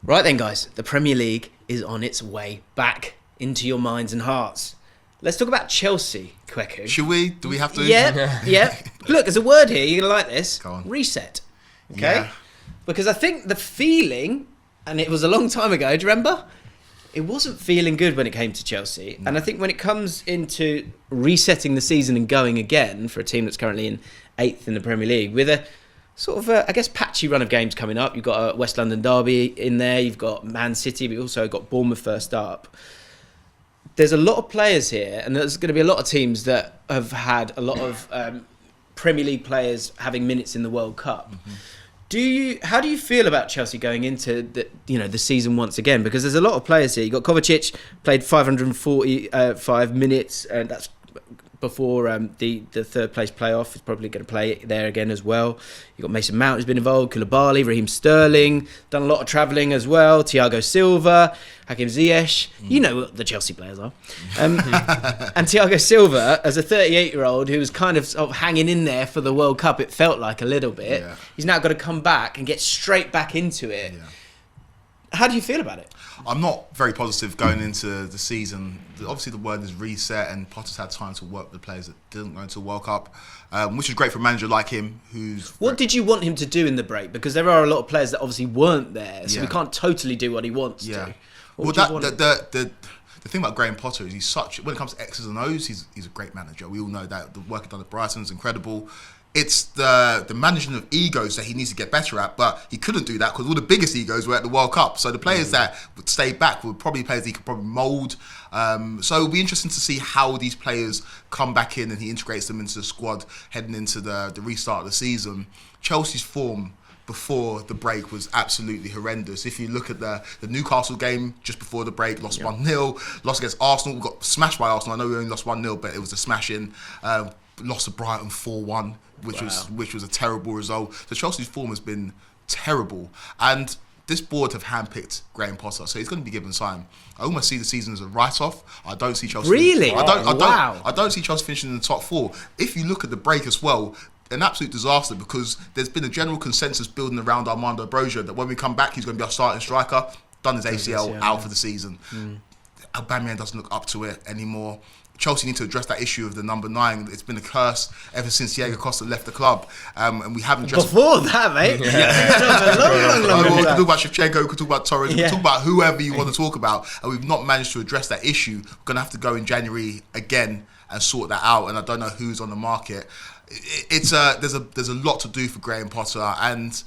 Right then, guys, the Premier League is on its way back into your minds and hearts. Let's talk about Chelsea, Kweku. Should we? Do we have to? Yeah. Look, there's a word here. You're going to like this. Go on. Reset. Okay? Yeah. Because I think the feeling, and it was a long time ago, do you remember? It wasn't feeling good when it came to Chelsea. No. And I think when it comes into resetting the season and going again for a team that's currently in 8th in the Premier League, with a sort of, I guess, patchy run of games coming up. You've got a West London derby in there. You've got Man City, but you've also got Bournemouth first up. There's a lot of players here, and there's going to be a lot of teams that have had a lot of Premier League players having minutes in the World Cup. Mm-hmm. How do you feel about Chelsea going into the season once again? Because there's a lot of players here. You've got Kovacic, played 545 minutes, and that's before the third place playoff. He's probably going to play there again as well. You've got Mason Mount, who's been involved, Koulibaly, Raheem Sterling, done a lot of travelling as well, Thiago Silva, Hakim Ziyech. You know what the Chelsea players are. And Thiago Silva, as a 38-year-old who was kind of, sort of hanging in there for the World Cup, it felt like a little bit. Yeah. He's now got to come back and get straight back into it. Yeah. How do you feel about it? I'm not very positive going into the season. Obviously, the word is reset, and Potter's had time to work with the players that didn't go into the World Cup, which is great for a manager like him. What did you want him to do in the break? Because there are a lot of players that obviously weren't there, so he can't totally do what he wants to. The thing about Graham Potter is when it comes to X's and O's, he's a great manager. We all know that. The work he's done at Brighton is incredible. It's the management of egos that he needs to get better at, but he couldn't do that because all the biggest egos were at the World Cup. So the players that would stay back were probably players he could probably mould. So it'll be interesting to see how these players come back in and he integrates them into the squad heading into the restart of the season. Chelsea's form before the break was absolutely horrendous. If you look at the Newcastle game just before the break, lost 1-0, lost against Arsenal, we got smashed by Arsenal. I know we only lost 1-0, but it was a smash-in. Lost to Brighton 4-1, which was a terrible result. So Chelsea's form has been terrible, and this board have handpicked Graham Potter, so he's going to be given time. I almost see the season as a write-off. I don't see Chelsea. Really? I don't see Chelsea finishing in the top 4. If you look at the break as well, an absolute disaster, because there's been a general consensus building around Armando Broja that when we come back, he's going to be our starting striker. Done his ACL, out for the season. Aubameyang doesn't look up to it anymore. Chelsea need to address that issue of the number 9. It's been a curse ever since Diego Costa left the club, and we haven't addressed. Before that, mate. We can talk about Shevchenko, we can talk about Torres, we can talk about whoever you want to talk about, and we've not managed to address that issue. We're going to have to go in January again and sort that out, and I don't know who's on the market. There's a lot to do for Graham Potter, and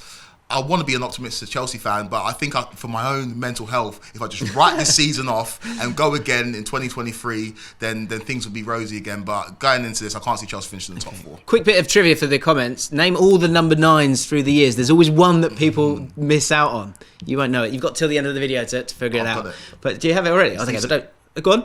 I want to be an optimistic Chelsea fan, but I think for my own mental health, if I just write this season off and go again in 2023, then things will be rosy again. But going into this, I can't see Chelsea finishing in the top 4. Quick bit of trivia for the comments. Name all the number 9s through the years. There's always one that people miss out on. You won't know it. You've got till the end of the video to figure it out. Got it. But do you have it already? I think I don't. Go on.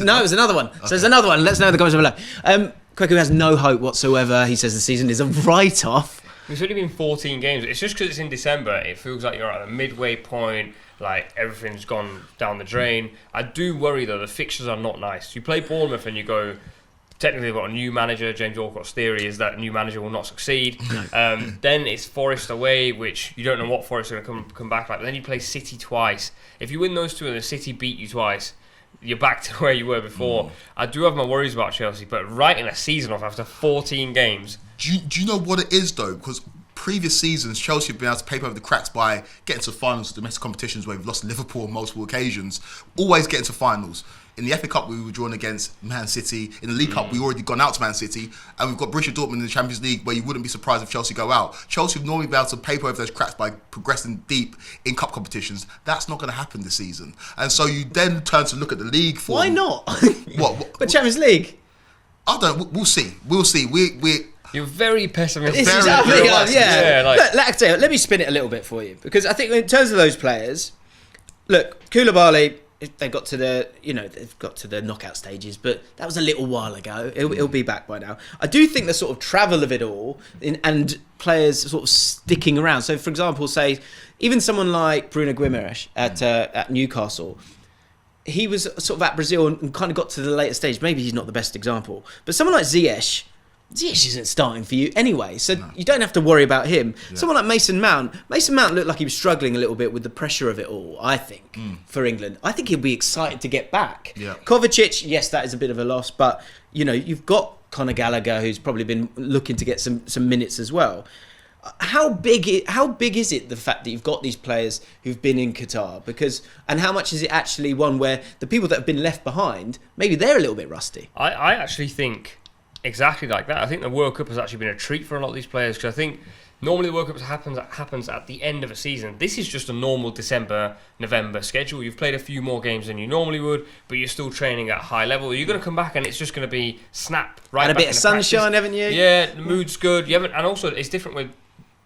No, it was another one. Okay. So there's another one. Let us know in the comments below. Kweku has no hope whatsoever. He says the season is a write-off. It's only been 14 games. It's just because it's in December. It feels like you're at a midway point. Like everything's gone down the drain. I do worry though. The fixtures are not nice. You play Bournemouth and you go. Technically, they've got a new manager. James Walcott's theory is that new manager will not succeed. Then it's Forest away, which you don't know what Forest are going to come back like. But then you play City twice. If you win those two and the City beat you twice, you're back to where you were before. I do have my worries about Chelsea, but writing a season off after 14 games. Do you know what it is though? Because previous seasons, Chelsea have been able to paper over the cracks by getting to finals of domestic competitions where we've lost Liverpool on multiple occasions. Always getting to finals. In the FA Cup, we were drawn against Man City. In the League Cup, we already gone out to Man City. And we've got Borussia Dortmund in the Champions League, where you wouldn't be surprised if Chelsea go out. Chelsea would normally be able to paper over those cracks by progressing deep in cup competitions. That's not going to happen this season. And so you then turn to look at the league form. Why not? What? But Champions League? I don't. We'll see. We'll see. You're very pessimistic. This is let me spin it a little bit for you, because I think in terms of those players, look, Koulibaly, they've got to the knockout stages, but that was a little while ago. It'll be back by now. I do think the sort of travel of it all and players sort of sticking around. So, for example, say even someone like Bruno Guimaraes at Newcastle. He was sort of at Brazil and kind of got to the later stage. Maybe he's not the best example, but someone like Ziyech Ziyech isn't starting for you anyway, so you don't have to worry about him. Yeah. Someone like Mason Mount looked like he was struggling a little bit with the pressure of it all, I think, for England. I think he'll be excited to get back. Yeah. Kovacic, yes, that is a bit of a loss, but you've got Conor Gallagher, who's probably been looking to get some minutes as well. How big is it, the fact that you've got these players who've been in Qatar? And how much is it actually one where the people that have been left behind, maybe they're a little bit rusty? I actually think exactly like that. I think the World Cup has actually been a treat for a lot of these players, because I think normally the World Cup happens at the end of a season. This is just a normal December, November schedule. You've played a few more games than you normally would, but you're still training at a high level. You're going to come back and it's just going to be snap right and a back bit of sunshine, haven't you? Yeah, the mood's good. You haven't, and also it's different with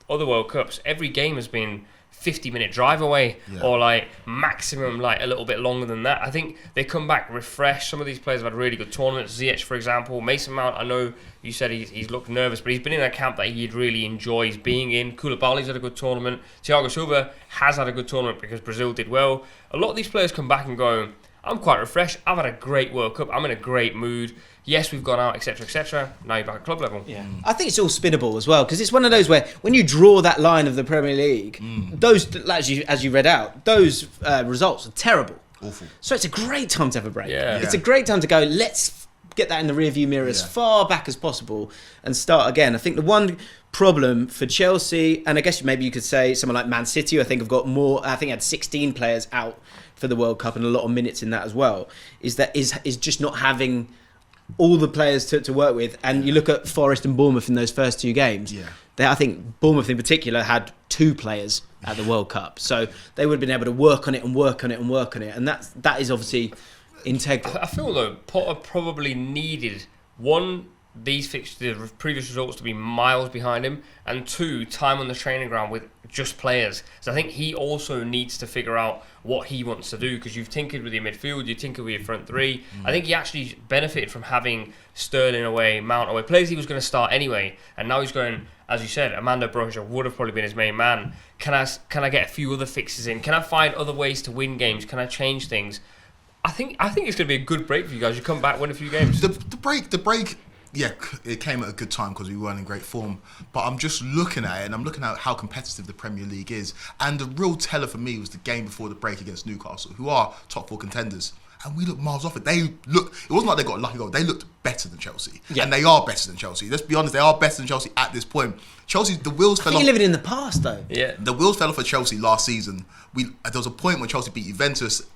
other World Cups. Every game has been 50-minute drive away, or like maximum like a little bit longer than that. I think they come back refreshed. Some of these players have had really good tournaments. Ziyech, for example. Mason Mount, I know you said he's looked nervous, but he's been in a camp that he really enjoys being in. Koulibaly's had a good tournament. Thiago Silva has had a good tournament because Brazil did well. A lot of these players come back and go, I'm quite refreshed. I've had a great World Cup. I'm in a great mood. Yes, we've gone out, etc., etc. Now you're back at club level. Yeah, I think it's all spinnable as well, because it's one of those where when you draw that line of the Premier League, those, as you read out, those results are terrible. Awful. So it's a great time to have a break. Yeah. It's a great time to go, let's get that in the rearview mirror as far back as possible and start again. I think the one problem for Chelsea, and I guess maybe you could say someone like Man City, who I think have got more, I think had 16 players out for the World Cup and a lot of minutes in that as well, is just not having all the players to work with. And you look at Forest and Bournemouth in those first two games. Yeah. I think Bournemouth in particular had 2 players at the World Cup, so they would have been able to work on it, and that is obviously integral. I feel though Potter probably needed these fixtures, the previous results, to be miles behind him, and 2, time on the training ground with just players. So I think he also needs to figure out what he wants to do, because you've tinkered with your midfield, you tinkered with your front 3. I think he actually benefited from having Sterling away, Mount away, players he was going to start anyway, and now he's going, as you said, Amanda Broja would have probably been his main man. Can I get a few other fixes in? Can I find other ways to win games? Can I change things? I think it's going to be a good break for you guys. You come back, win a few games. The break. Yeah, it came at a good time because we weren't in great form. But I'm just looking at it, and I'm looking at how competitive the Premier League is. And the real teller for me was the game before the break against Newcastle, who are top 4 contenders. And we looked miles off it. It wasn't like they got a lucky goal. They looked better than Chelsea. Yeah. And they are better than Chelsea. Let's be honest, they are better than Chelsea at this point. Chelsea, the wheels fell off. You're living in the past, though. Yeah. The wheels fell off for Chelsea last season. There was a point when Chelsea beat Juventus,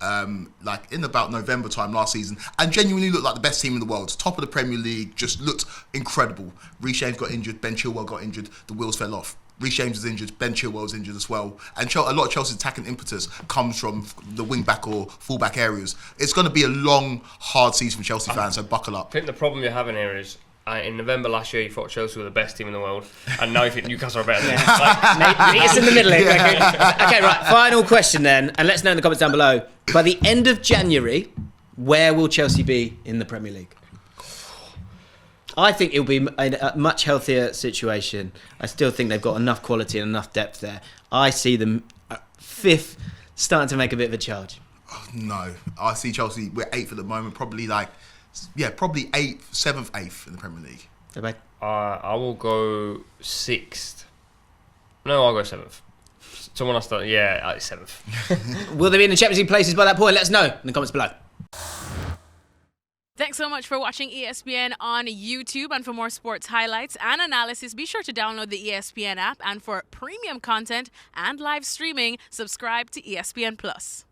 like in about November time last season, and genuinely looked like the best team in the world. Top of the Premier League, just looked incredible. Reece James got injured, Ben Chilwell got injured, the wheels fell off. Reece James was injured, Ben Chilwell was injured as well. And a lot of Chelsea's attacking impetus comes from the wing-back or full-back areas. It's going to be a long, hard season for Chelsea fans, so buckle up. I think the problem you're having here is, in November last year, you thought Chelsea were the best team in the world, and now you think Newcastle are better than them. Meet us in the middle here. Okay, right, final question then, and let us know in the comments down below. By the end of January, where will Chelsea be in the Premier League? I think it'll be a much healthier situation. I still think they've got enough quality and enough depth there. I see them 5th, starting to make a bit of a charge. No, I see Chelsea, we're 8th at the moment, probably 8th, 7th, 8th in the Premier League. Okay. I will go 6th. No, I'll go 7th. Someone else, 7th. Will they be in the Champions League places by that point? Let us know in the comments below. Thanks so much for watching ESPN on YouTube. And for more sports highlights and analysis, be sure to download the ESPN app. And for premium content and live streaming, subscribe to ESPN Plus.